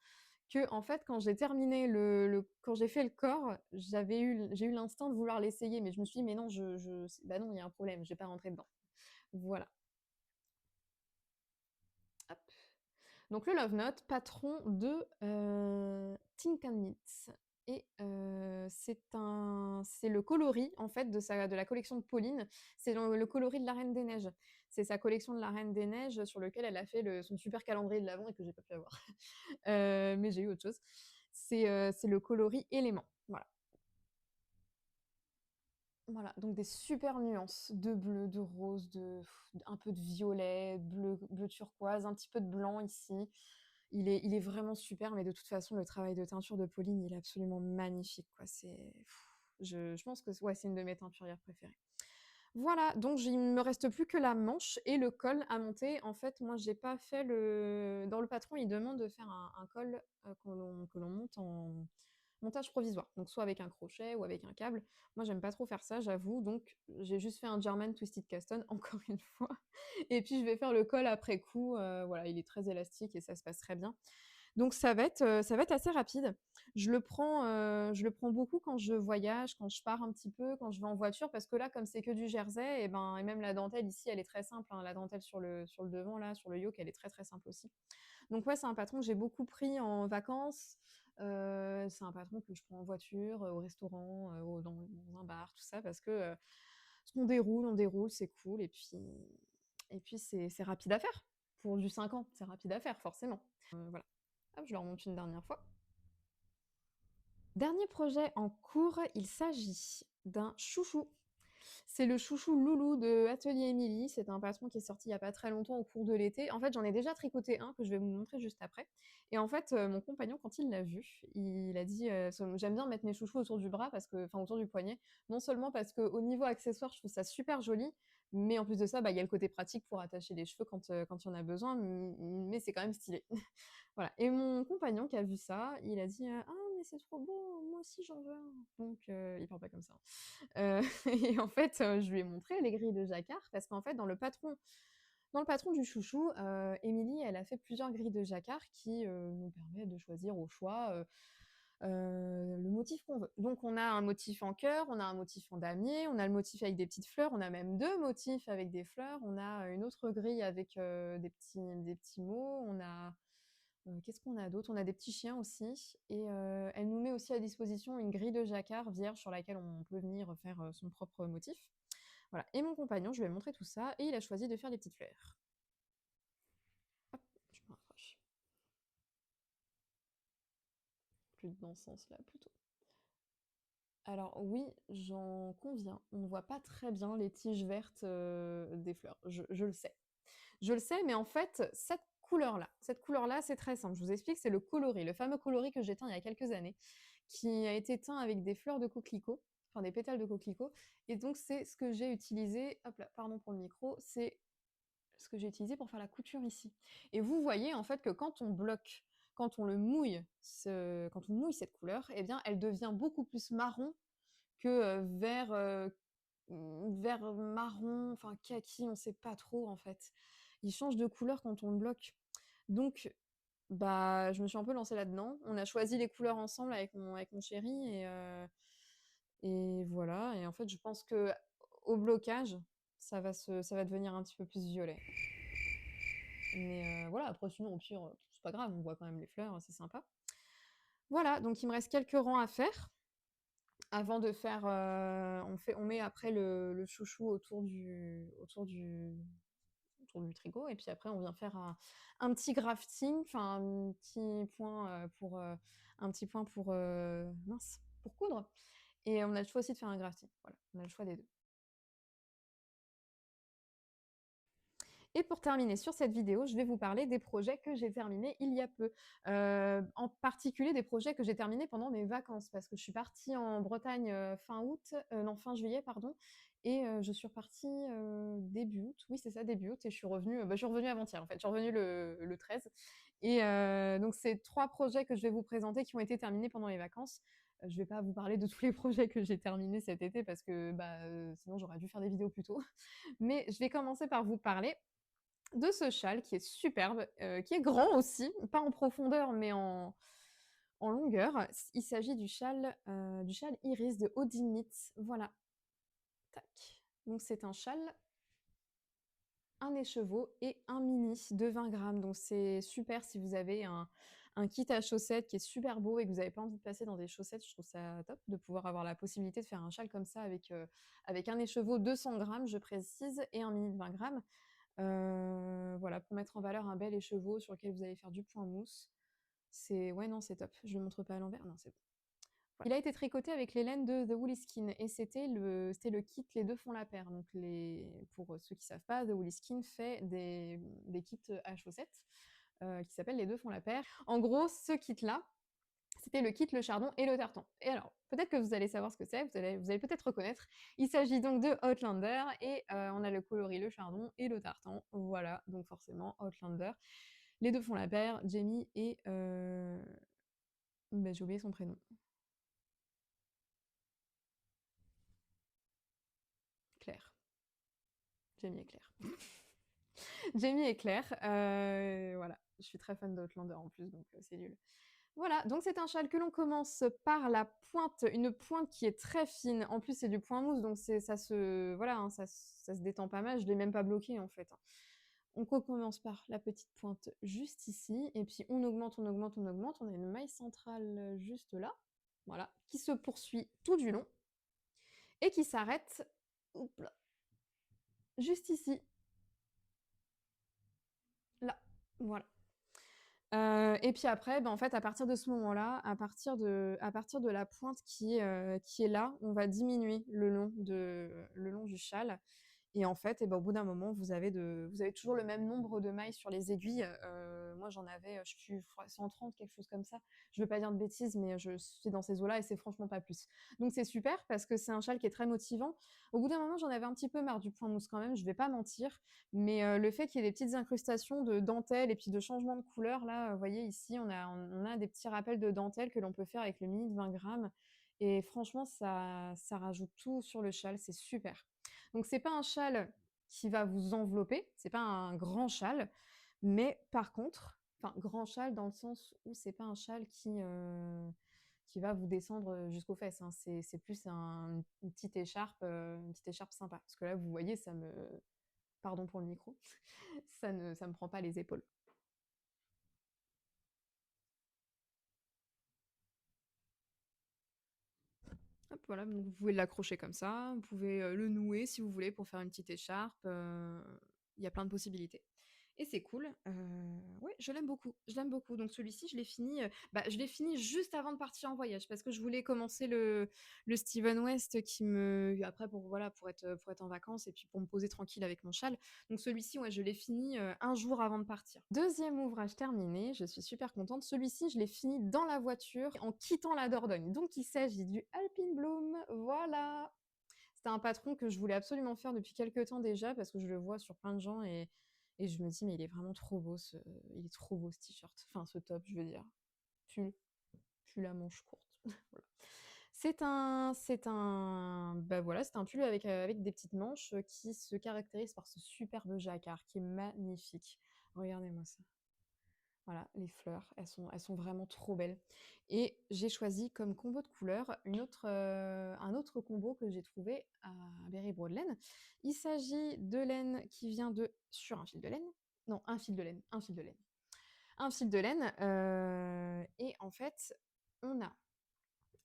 que en fait, quand j'ai terminé quand j'ai fait le corps, j'ai eu l'instinct de vouloir l'essayer, mais je me suis dit mais non, bah non, il y a un problème, je vais pas rentrer dedans. Voilà. Hop. Donc le Love Note, patron de Think and Knits. Et c'est le coloris en fait de la collection de Pauline. C'est le coloris de la Reine des Neiges. C'est sa collection de la Reine des Neiges sur lequel elle a fait son super calendrier de l'Avent et que j'ai pas pu avoir. Mais j'ai eu autre chose. C'est le coloris élément. Voilà. Voilà, donc des super nuances de bleu, de rose, un peu de violet, bleu turquoise, un petit peu de blanc ici. Il est vraiment super, mais de toute façon, le travail de teinture de Pauline, il est absolument magnifique, quoi. Je pense que ouais, c'est une de mes teinturières préférées. Voilà, donc il me reste plus que la manche et le col à monter. En fait, moi, j'ai pas fait dans le patron, il demande de faire un col que l'on monte en montage provisoire, donc soit avec un crochet ou avec un câble. Moi, j'aime pas trop faire ça, j'avoue, donc j'ai juste fait un German Twisted Caston, encore une fois. Et puis, je vais faire le col après coup. Voilà, il est très élastique et ça se passe très bien. Donc ça va être assez rapide. Je le prends beaucoup quand je voyage, quand je pars un petit peu, quand je vais en voiture, parce que là, comme c'est que du jersey, et même la dentelle ici, elle est très simple, hein. La dentelle sur le devant, là, sur le yoke, elle est très très simple aussi. Donc ouais, c'est un patron que j'ai beaucoup pris en vacances. C'est un patron que je prends en voiture, au restaurant, dans un bar, tout ça, parce que ce qu'on déroule, on déroule, c'est cool, et puis c'est rapide à faire. Pour du 5 ans, c'est rapide à faire, forcément. Voilà. Hop, je le remonte une dernière fois. Dernier projet en cours, il s'agit d'un chouchou. C'est le chouchou loulou de Atelier Émilie. C'est un patron qui est sorti il n'y a pas très longtemps au cours de l'été. En fait, j'en ai déjà tricoté un que je vais vous montrer juste après. Et en fait, mon compagnon, quand il l'a vu, il a dit j'aime bien mettre mes chouchous autour du bras, enfin autour du poignet. Non seulement parce qu'au niveau accessoire, je trouve ça super joli, mais en plus de ça, bah, il y a le côté pratique pour attacher les cheveux quand il y en a besoin, mais c'est quand même stylé. Voilà. Et mon compagnon qui a vu ça, il a dit ah, mais c'est trop beau, moi aussi j'en veux un. Donc, il parle pas comme ça. Et en fait, je lui ai montré les grilles de jacquard parce qu'en fait, dans le patron du chouchou, Émilie, elle a fait plusieurs grilles de jacquard qui nous permettent de choisir au choix le motif qu'on veut. Donc, on a un motif en cœur, on a un motif en damier, on a le motif avec des petites fleurs, on a même 2 motifs avec des fleurs, on a une autre grille avec des petits mots, on a qu'est-ce qu'on a d'autre? On a des petits chiens aussi et elle nous met aussi à disposition une grille de jacquard vierge sur laquelle on peut venir faire son propre motif. Voilà. Et mon compagnon, je lui ai montré tout ça et il a choisi de faire les petites fleurs. Hop, je me rapproche. Plus dans ce sens-là, plutôt. Alors oui, j'en conviens, on ne voit pas très bien les tiges vertes des fleurs, je le sais. Je le sais, mais en fait, cette couleur-là, c'est très simple. Je vous explique, c'est le coloris, le fameux coloris que j'ai teint il y a quelques années, qui a été teint avec des fleurs de coquelicot, enfin des pétales de coquelicot. Et donc, c'est ce que j'ai utilisé, hop là, pardon pour le micro, c'est ce que j'ai utilisé pour faire la couture ici. Et vous voyez en fait que quand on bloque, quand on le mouille, quand on mouille cette couleur, eh bien, elle devient beaucoup plus marron que vert marron, enfin kaki, on ne sait pas trop en fait. Il change de couleur quand on le bloque. Donc, bah, je me suis un peu lancée là-dedans. On a choisi les couleurs ensemble avec mon chéri et voilà. Et en fait, je pense que au blocage, ça va devenir un petit peu plus violet. Mais voilà, après sinon, au pire, c'est pas grave, on voit quand même les fleurs, c'est sympa. Voilà, donc il me reste quelques rangs à faire. Avant de faire, on met après le chouchou autour du autour du tricot et puis après on vient faire un petit grafting, enfin un petit point pour, mince, pour coudre et on a le choix aussi de faire un grafting. Voilà, on a le choix des 2. Et pour terminer sur cette vidéo, je vais vous parler des projets que j'ai terminés il y a peu. En particulier des projets que j'ai terminés pendant mes vacances parce que je suis partie en Bretagne, fin août, non fin juillet pardon et je suis repartie, début août. Oui, c'est ça, début août et je suis revenue avant-hier en fait. Je suis revenue le 13 et donc c'est 3 projets que je vais vous présenter qui ont été terminés pendant les vacances. Je vais pas vous parler de tous les projets que j'ai terminés cet été parce que, sinon j'aurais dû faire des vidéos plus tôt. Mais je vais commencer par vous parler de ce châle qui est superbe, qui est grand aussi, pas en profondeur mais en longueur. Il s'agit du châle Iris de Odinit. Voilà, tac. Donc c'est un châle, un écheveau et un mini de 20 grammes. Donc c'est super si vous avez un kit à chaussettes qui est super beau et que vous n'avez pas envie de passer dans des chaussettes. Je trouve ça top de pouvoir avoir la possibilité de faire un châle comme ça avec un écheveau 200 grammes, je précise, et un mini de 20 grammes. Voilà, pour mettre en valeur un bel écheveau sur lequel vous allez faire du point mousse. Ouais, non, c'est top. Je le montre pas à l'envers? Non, c'est bon. Voilà. Il a été tricoté avec les laines de The Woolly Skin et c'était le kit Les Deux font la paire. Donc pour ceux qui savent pas, The Woolly Skin fait des kits à chaussettes qui s'appellent Les Deux font la paire. En gros, ce kit-là, c'était le kit, le chardon et le tartan. Et alors, peut-être que vous allez savoir ce que c'est, vous allez peut-être reconnaître. Il s'agit donc de Outlander et on a le coloris, le chardon et le tartan. Voilà, donc forcément Outlander. Les deux font la paire, Jamie et... j'ai oublié son prénom. Claire. Jamie et Claire. Jamie et Claire, voilà. Je suis très fan d'Outlander en plus, donc c'est nul. Voilà, donc c'est un châle que l'on commence par la pointe, une pointe qui est très fine. En plus, c'est du point mousse, donc voilà, hein, ça se détend pas mal. Je l'ai même pas bloqué en fait, hein. On commence par la petite pointe juste ici, et puis on augmente, on augmente, on augmente. On a une maille centrale juste là, voilà, qui se poursuit tout du long et qui s'arrête, juste ici, là, voilà. Et puis après, en fait, à partir de ce moment-là, à partir de la pointe qui est là, on va diminuer le long du châle. Et en fait, au bout d'un moment, vous avez toujours le même nombre de mailles sur les aiguilles. Moi, j'en avais, je sais plus, 130, quelque chose comme ça. Je veux pas dire de bêtises, mais je suis dans ces eaux-là et c'est franchement pas plus. Donc c'est super parce que c'est un châle qui est très motivant. Au bout d'un moment, j'en avais un petit peu marre du point mousse quand même, je vais pas mentir. Mais le fait qu'il y ait des petites incrustations de dentelle et puis de changement de couleur, là, vous voyez ici, on a des petits rappels de dentelle que l'on peut faire avec le mini de 20 grammes. Et franchement, ça rajoute tout sur le châle, c'est super. Donc c'est pas un châle qui va vous envelopper, c'est pas un grand châle, mais par contre, enfin grand châle dans le sens où c'est pas un châle qui va vous descendre jusqu'aux fesses, hein. C'est plus une petite écharpe sympa. Parce que là, vous voyez, pardon pour le micro, ça me prend pas les épaules. Hop, voilà, donc vous pouvez l'accrocher comme ça, vous pouvez le nouer si vous voulez pour faire une petite écharpe. Il y a plein de possibilités. Et c'est cool. Ouais, je l'aime beaucoup. Je l'aime beaucoup. Donc celui-ci, je l'ai fini juste avant de partir en voyage parce que je voulais commencer le Steven West après pour être en vacances et puis pour me poser tranquille avec mon châle. Donc celui-ci, ouais, je l'ai fini un jour avant de partir. Deuxième ouvrage terminé. Je suis super contente. Celui-ci, je l'ai fini dans la voiture en quittant la Dordogne. Donc il s'agit du Alpine Bloom. Voilà. C'était un patron que je voulais absolument faire depuis quelques temps déjà parce que je le vois sur plein de gens et je me dis mais il est vraiment trop beau il est trop beau ce t-shirt. Enfin ce top, je veux dire. Pull, pull à manches courtes. Voilà. C'est un pull avec des petites manches qui se caractérise par ce superbe jacquard qui est magnifique. Regardez-moi ça. Voilà, les fleurs, elles sont vraiment trop belles. Et j'ai choisi comme combo de couleurs un autre combo que j'ai trouvé à Berry Broadland. Il s'agit de laine qui vient sur un fil de laine. Non, un fil de laine, un fil de laine. Un fil de laine. Et en fait, on a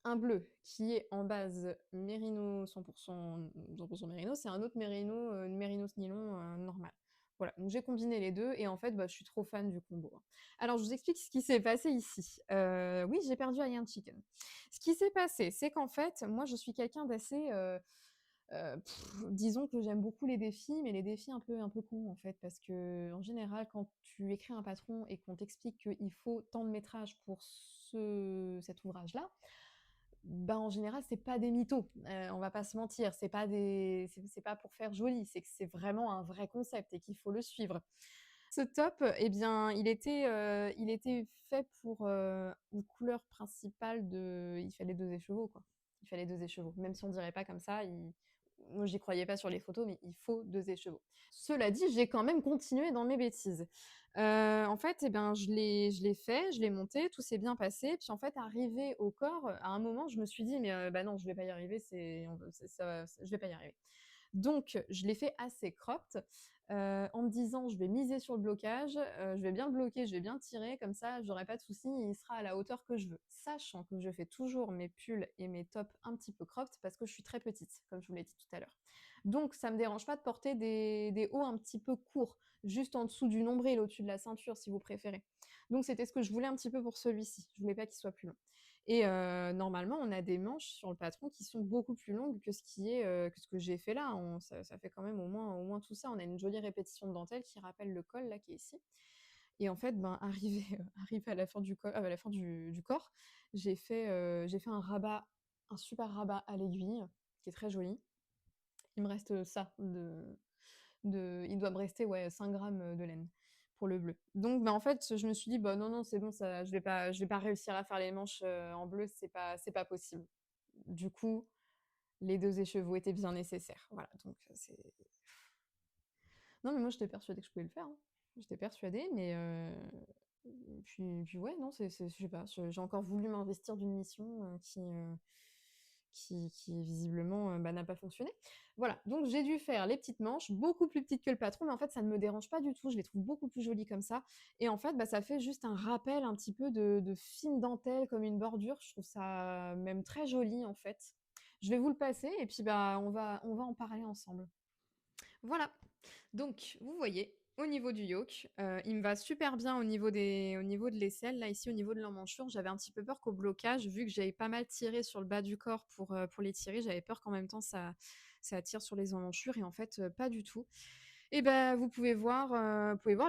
un bleu qui est en base mérino 100% mérino. C'est un autre mérinos nylon normal. Voilà, donc j'ai combiné les 2 et en fait, bah, je suis trop fan du combo, hein. Alors je vous explique ce qui s'est passé ici. Oui, j'ai perdu Ian Chicken. Ce qui s'est passé, c'est qu'en fait, moi je suis quelqu'un d'assez, disons que j'aime beaucoup les défis, mais les défis un peu cons, en fait. Parce que en général, quand tu écris un patron et qu'on t'explique qu'il faut tant de métrage pour cet ouvrage-là, bah, en général, c'est pas des mythos, on va pas se mentir. C'est pas pour faire joli, c'est que c'est vraiment un vrai concept et qu'il faut le suivre. Ce top, eh bien, il était fait pour, une couleur principale il fallait 2 écheveaux, quoi. Il fallait 2 écheveaux. Même si on dirait pas comme ça, moi, j'y croyais pas sur les photos, mais il faut 2 écheveaux. Cela dit, j'ai quand même continué dans mes bêtises. En fait, eh ben, je l'ai fait, je l'ai monté, tout s'est bien passé. Puis en fait, arrivé au corps, à un moment, je me suis dit: «Mais, bah, non, je vais pas y arriver, je vais pas y arriver». Donc je l'ai fait assez cropped, en me disant: «Je vais miser sur le blocage, je vais bien le bloquer, je vais bien tirer, comme ça j'aurai pas de soucis, il sera à la hauteur que je veux». Sachant que je fais toujours mes pulls et mes tops un petit peu cropped parce que je suis très petite, comme je vous l'ai dit tout à l'heure. Donc ça me dérange pas de porter des hauts un petit peu courts, juste en dessous du nombril, au-dessus de la ceinture si vous préférez. Donc c'était ce que je voulais un petit peu pour celui-ci, je voulais pas qu'il soit plus long. Et normalement, on a des manches sur le patron qui sont beaucoup plus longues que ce que j'ai fait là. Ça fait quand même au moins tout ça. On a une jolie répétition de dentelle qui rappelle le col là qui est ici. Et en fait, ben, arrivé à la fin à la fin du corps, j'ai fait un super rabat à l'aiguille qui est très joli. Il me reste ça il doit me rester, ouais, 5 grammes de laine pour le bleu. Donc, bah, en fait, je me suis dit: «Bah, non, non, c'est bon, ça, je vais pas réussir à faire les manches en bleu, c'est pas possible». Du coup, les 2 écheveaux étaient bien nécessaires. Voilà, donc non, mais moi, j'étais persuadée que je pouvais le faire, hein. J'étais persuadée, mais puis ouais, non, je sais pas, j'ai encore voulu m'investir d'une mission qui visiblement bah, n'a pas fonctionné. Voilà, donc j'ai dû faire les petites manches, beaucoup plus petites que le patron, mais en fait, ça ne me dérange pas du tout. Je les trouve beaucoup plus jolies comme ça. Et en fait, bah, ça fait juste un rappel un petit peu de fine dentelle, comme une bordure. Je trouve ça même très joli, en fait. Je vais vous le passer et puis bah, on va en parler ensemble. Voilà. Donc, vous voyez, au niveau du yoke, il me va super bien au niveau de l'aisselle. Là, ici, au niveau de l'emmanchure, j'avais un petit peu peur qu'au blocage, vu que j'avais pas mal tiré sur le bas du corps pour les tirer, j'avais peur qu'en même temps ça tire sur les emmanchures et en fait, pas du tout. Et ben, vous pouvez voir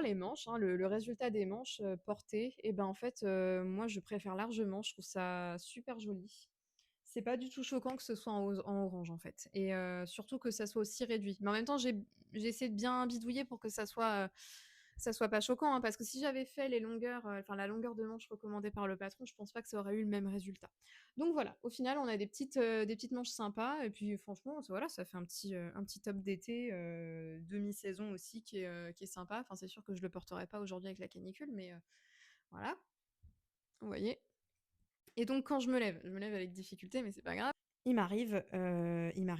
les manches, hein, le résultat des manches, portées et ben, en fait, moi, je préfère largement. Je trouve ça super joli. C'est pas du tout choquant que ce soit en orange, en fait et surtout que ça soit aussi réduit. Mais en même temps, j'ai essayé de bien bidouiller pour que ça soit pas choquant, hein, parce que si j'avais fait les longueurs, enfin la longueur de manche recommandée par le patron, je pense pas que ça aurait eu le même résultat. Donc voilà, au final, on a des petites manches sympas et puis franchement, voilà, ça fait un petit top d'été, demi-saison aussi qui est sympa. Enfin, c'est sûr que je le porterai pas aujourd'hui avec la canicule, mais voilà, vous voyez? Et donc quand je me lève avec difficulté, mais c'est pas grave. Il m'arrive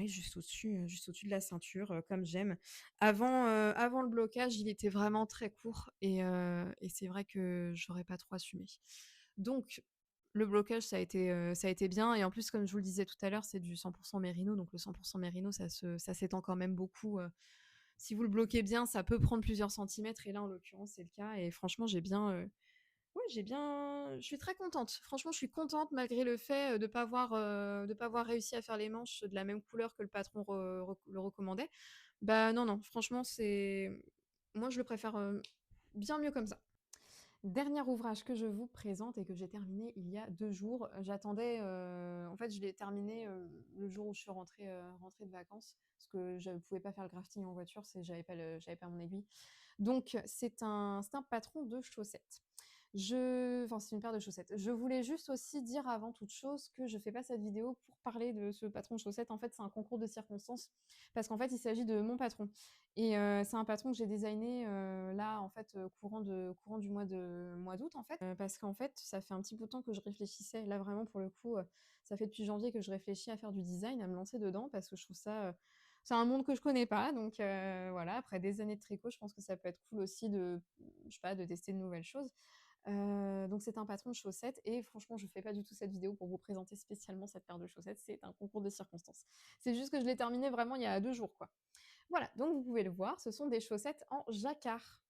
juste au-dessus de la ceinture, comme j'aime. Avant le blocage, il était vraiment très court et c'est vrai que j'aurais pas trop assumé. Donc le blocage, ça a été bien et en plus, comme je vous le disais tout à l'heure, c'est du 100 mérino, donc le 100 mérino, ça s'étend quand même beaucoup, si vous le bloquez bien, ça peut prendre plusieurs centimètres et là, en l'occurrence, c'est le cas et franchement, ouais, je suis très contente. Franchement, je suis contente malgré le fait, de pas avoir réussi à faire les manches de la même couleur que le patron le recommandait. Bah, non, non, franchement, moi, je le préfère, bien mieux comme ça. Dernier ouvrage que je vous présente et que j'ai terminé il y a 2 jours. J'attendais, en fait, je l'ai terminé, le jour où je suis rentrée de vacances parce que je ne pouvais pas faire le crafting en voiture, j'avais pas mon aiguille. Donc c'est un patron de chaussettes. Enfin, c'est une paire de chaussettes. Je voulais juste aussi dire avant toute chose que je fais pas cette vidéo pour parler de ce patron de chaussettes. En fait, c'est un concours de circonstances parce qu'en fait, il s'agit de mon patron et c'est un patron que j'ai designé, là, en fait, courant du mois d'août, en fait, parce qu'en fait, ça fait un petit bout de temps que je réfléchissais. Là, vraiment, pour le coup, ça fait depuis janvier que je réfléchis à faire du design, à me lancer dedans parce que je trouve ça, c'est un monde que je connais pas donc voilà, après des années de tricot, je pense que ça peut être cool aussi je sais pas, de tester de nouvelles choses. Donc c'est un patron de chaussettes et franchement, je fais pas du tout cette vidéo pour vous présenter spécialement cette paire de chaussettes, c'est un concours de circonstances. C'est juste que je l'ai terminé vraiment il y a 2 jours, quoi. Voilà, donc vous pouvez le voir, ce sont des chaussettes en jacquard.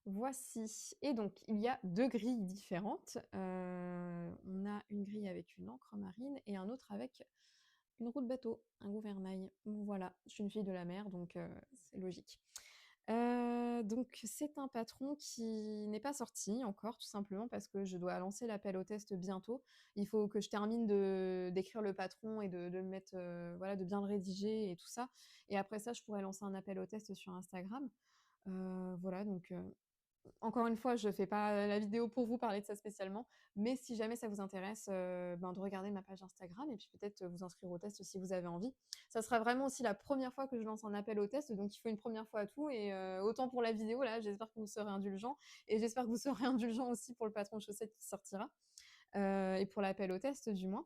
Voici et donc il y a 2 grilles différentes. On a une grille avec une encre marine et un autre avec une roue de bateau, un gouvernail. Voilà, je suis une fille de la mer donc c'est logique. Donc c'est un patron qui n'est pas sorti encore, tout simplement parce que je dois lancer l'appel aux tests bientôt. Il faut que je termine d'écrire le patron et de le mettre, voilà, de bien le rédiger et tout ça et après ça, je pourrais lancer un appel aux tests sur Instagram. Voilà donc encore une fois, je fais pas la vidéo pour vous parler de ça spécialement, mais si jamais ça vous intéresse, ben, de regarder ma page Instagram et puis peut-être vous inscrire au test si vous avez envie. Ça sera vraiment aussi la première fois que je lance un appel au test, donc il faut une première fois à tout et autant pour la vidéo là, j'espère que vous serez indulgents et j'espère que vous serez indulgents aussi pour le patron de chaussettes qui sortira, et pour l'appel au test du moins.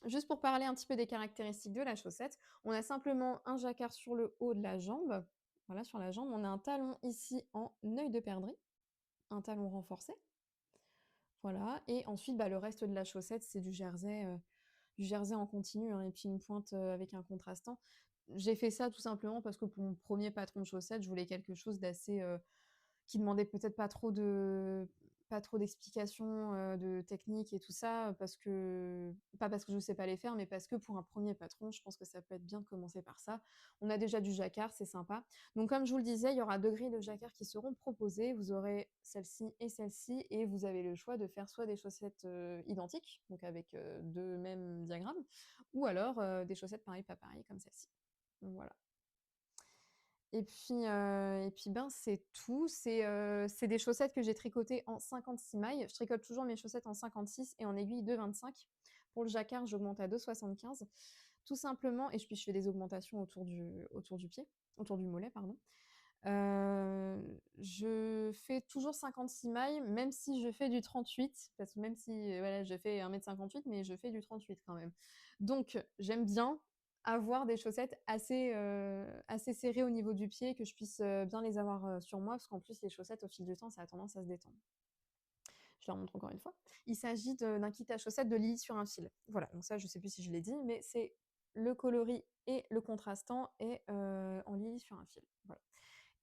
Juste pour parler un petit peu des caractéristiques de la chaussette, on a simplement un jacquard sur le haut de la jambe, voilà sur la jambe. On a un talon ici en œil de perdrix, un talon renforcé, voilà et ensuite, bah, le reste de la chaussette, c'est du jersey en continu, hein et puis une pointe, avec un contrastant. J'ai fait ça tout simplement parce que pour mon premier patron de chaussettes, je voulais quelque chose d'assez, qui demandait peut-être pas trop d'explications, de technique et tout ça, parce que pas parce que je sais pas les faire, mais parce que pour un premier patron, je pense que ça peut être bien de commencer par ça. On a déjà du jacquard, c'est sympa. Donc comme je vous le disais, il y aura 2 grilles de jacquard qui seront proposées. Vous aurez celle-ci et vous avez le choix de faire soit des chaussettes, identiques, donc avec, 2 mêmes diagrammes ou alors, des chaussettes pareil pas pareil comme celle-ci. Voilà. Et puis, ben, c'est tout. C'est des chaussettes que j'ai tricotées en 56 mailles. Je tricote toujours mes chaussettes en 56 et en aiguille de 25. Pour le jacquard, j'augmente à 2,75 tout simplement et puis je fais des augmentations autour du pied, autour du mollet, pardon. Je fais toujours 56 mailles, même si je fais du 38, parce que même si, voilà, je fais 1,58 m, mais je fais du 38 quand même. Donc j'aime bien avoir des chaussettes assez serrées au niveau du pied, que je puisse, bien les avoir, sur moi, parce qu'en plus les chaussettes au fil du temps, ça a tendance à se détendre. Je leur montre encore une fois. Il s'agit d'un kit à chaussettes de Lily sur un fil. Voilà, donc ça je sais plus si je l'ai dit, mais c'est le coloris et le contrastant est, en Lily sur un fil. Voilà.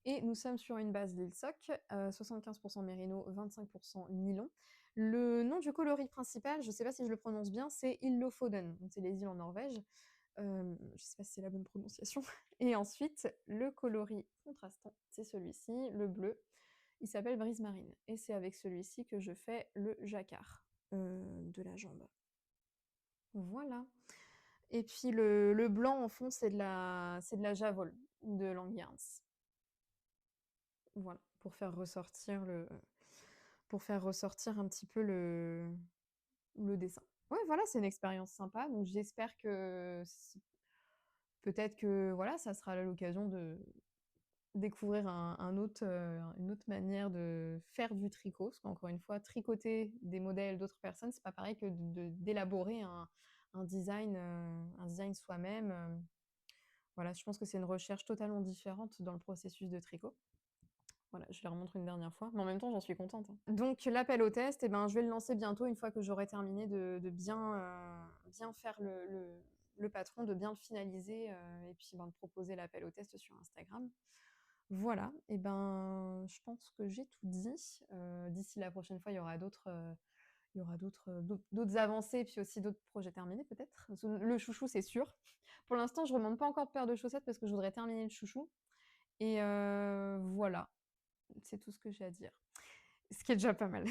Et nous sommes sur une base Lil Sock, 75 mérino, 25 nylon. Le nom du coloris principal, je ne sais pas si je le prononce bien, c'est Illofoden, donc c'est les îles en Norvège. Je ne sais pas si c'est la bonne prononciation. Et ensuite, le coloris contrastant, c'est celui-ci, le bleu. Il s'appelle Brise Marine. Et c'est avec celui-ci que je fais le jacquard de la jambe. Voilà. Et puis le blanc en fond, c'est de la Javol de Langyarns. Voilà, pour faire ressortir un petit peu le dessin. Ouais, voilà, c'est une expérience sympa, donc j'espère que peut-être que voilà, ça sera l'occasion de découvrir une autre manière de faire du tricot, parce qu'encore une fois, tricoter des modèles d'autres personnes, c'est pas pareil que d'élaborer un design soi-même. Voilà, je pense que c'est une recherche totalement différente dans le processus de tricot. Voilà, je les remontre une dernière fois, mais en même temps, j'en suis contente, hein. Donc l'appel au test, eh ben, je vais le lancer bientôt une fois que j'aurai terminé de bien faire le patron, de bien le finaliser, et puis, ben, de proposer l'appel au test sur Instagram. Voilà, et ben, je pense que j'ai tout dit. D'ici la prochaine fois, il y aura d'autres avancées, puis aussi d'autres projets terminés peut-être. Le chouchou, c'est sûr. Pour l'instant, je remonte pas encore de paire de chaussettes parce que je voudrais terminer le chouchou et voilà. C'est tout ce que j'ai à dire. Ce qui est déjà pas mal.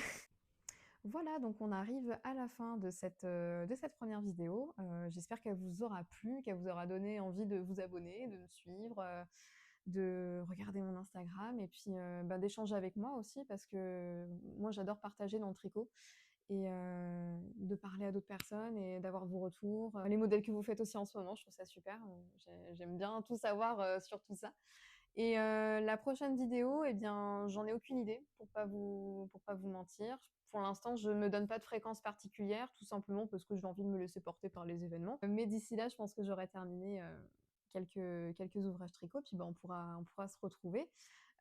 Voilà, donc on arrive à la fin de cette première vidéo. J'espère qu'elle vous aura plu, qu'elle vous aura donné envie de vous abonner, de me suivre, de regarder mon Instagram et puis bah, d'échanger avec moi aussi parce que moi j'adore partager dans le tricot et de parler à d'autres personnes et d'avoir vos retours. Les modèles que vous faites aussi en ce moment, je trouve ça super. J'aime bien tout savoir sur tout ça. Et la prochaine vidéo, eh bien, j'en ai aucune idée pour pas vous mentir. Pour l'instant, je me donne pas de fréquence particulière, tout simplement parce que j'ai envie de me laisser porter par les événements. Mais d'ici là, je pense que j'aurai terminé quelques ouvrages tricot, puis bah, on pourra se retrouver.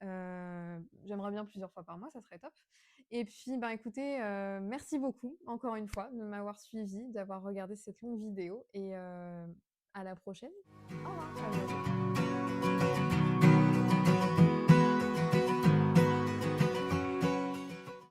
J'aimerais bien plusieurs fois par mois, ça serait top. Et puis, bah, écoutez, merci beaucoup, encore une fois, de m'avoir suivi, d'avoir regardé cette longue vidéo et à la prochaine. Au revoir. À bientôt.